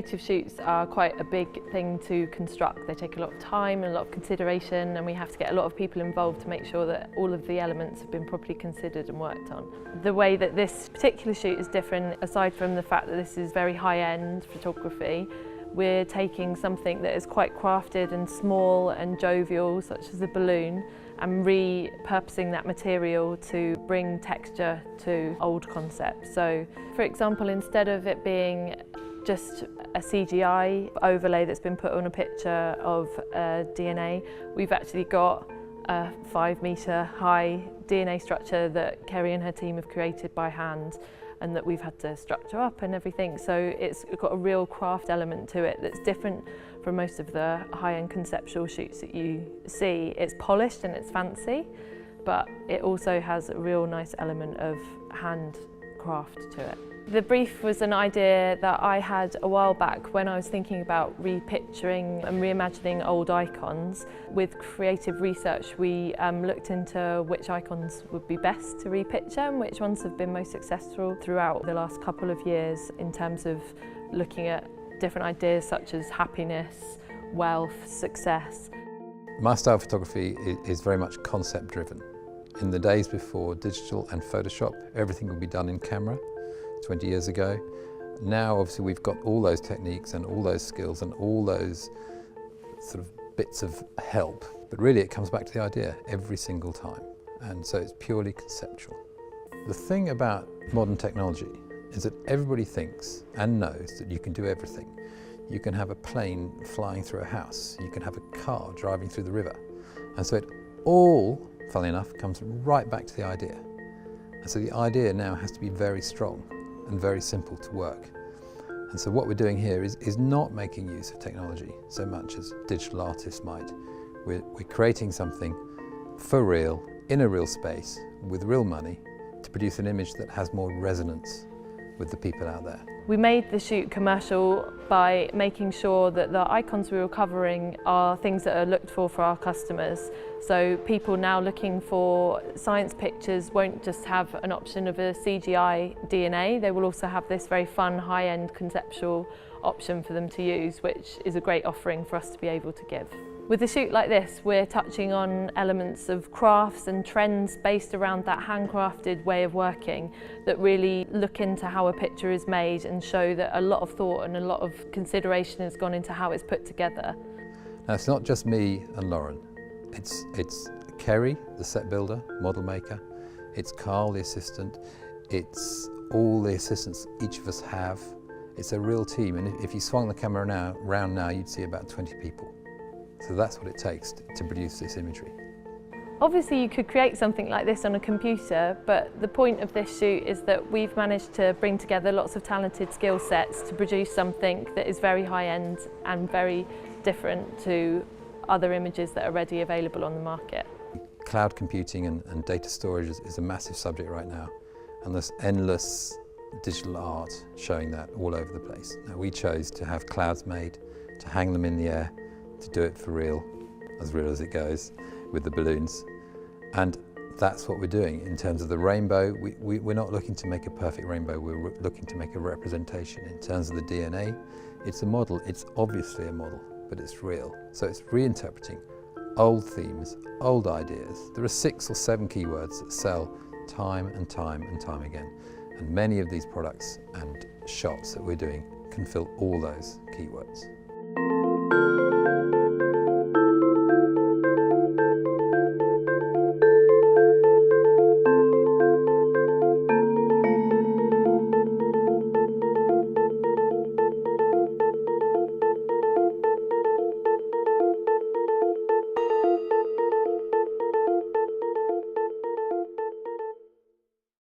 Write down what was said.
creative shoots are quite a big thing to construct. They take a lot of time and a lot of consideration, and we have to get a lot of people involved to make sure that all of the elements have been properly considered and worked on. The way that this particular shoot is different, aside from the fact that this is very high-end photography, we're taking something that is quite crafted and small and jovial, such as a balloon, and repurposing that material to bring texture to old concepts. So, for example, instead of it being just a CGI overlay that's been put on a picture of DNA, we've actually got a 5-metre high DNA structure that Kerry and her team have created by hand, and that we've had to structure up and everything. So it's got a real craft element to it that's different from most of the high-end conceptual shoots that you see. It's polished and it's fancy, but it also has a real nice element of handcraft to it. The brief was an idea that I had a while back when I was thinking about repicturing and reimagining old icons. With creative research, we looked into which icons would be best to repicture and which ones have been most successful throughout the last couple of years in terms of looking at different ideas such as happiness, wealth, success. My style of photography is very much concept driven. In the days before digital and Photoshop, everything would be done in camera. 20 years ago. Now obviously we've got all those techniques and all those skills and all those sort of bits of help, but really it comes back to the idea every single time, and so it's purely conceptual. The thing about modern technology is that everybody thinks and knows that you can do everything. You can have a plane flying through a house, you can have a car driving through the river, and so it all, funnily enough, comes right back to the idea. And so the idea now has to be very strong and very simple to work. And so what we're doing here is not making use of technology so much as digital artists might. We're creating something for real, in a real space, with real money, to produce an image that has more resonance with the people out there. We made the shoot commercial by making sure that the icons we were covering are things that are looked for our customers. So people now looking for science pictures won't just have an option of a CGI DNA, they will also have this very fun, high-end conceptual option for them to use, which is a great offering for us to be able to give. With a shoot like this, we're touching on elements of crafts and trends based around that handcrafted way of working that really look into how a picture is made and show that a lot of thought and a lot of consideration has gone into how it's put together. Now, it's not just me and Lauren. It's Kerry, the set builder, model maker. It's Carl, the assistant. It's all the assistants each of us have. It's a real team, and if you swung the camera round now, you'd see about 20 people. So that's what it takes to produce this imagery. Obviously you could create something like this on a computer, but the point of this shoot is that we've managed to bring together lots of talented skill sets to produce something that is very high-end and very different to other images that are already available on the market. Cloud computing and data storage is a massive subject right now, and there's endless digital art showing that all over the place. Now, we chose to have clouds made, to hang them in the air, to do it for real as it goes, with the balloons. And that's what we're doing in terms of the rainbow. We're not looking to make a perfect rainbow, we're looking to make a representation. In terms of the DNA, it's a model, it's obviously a model, but it's real. So it's reinterpreting old themes, old ideas. There are 6 or 7 keywords that sell time and time and time again. And many of these products and shots that we're doing can fill all those keywords.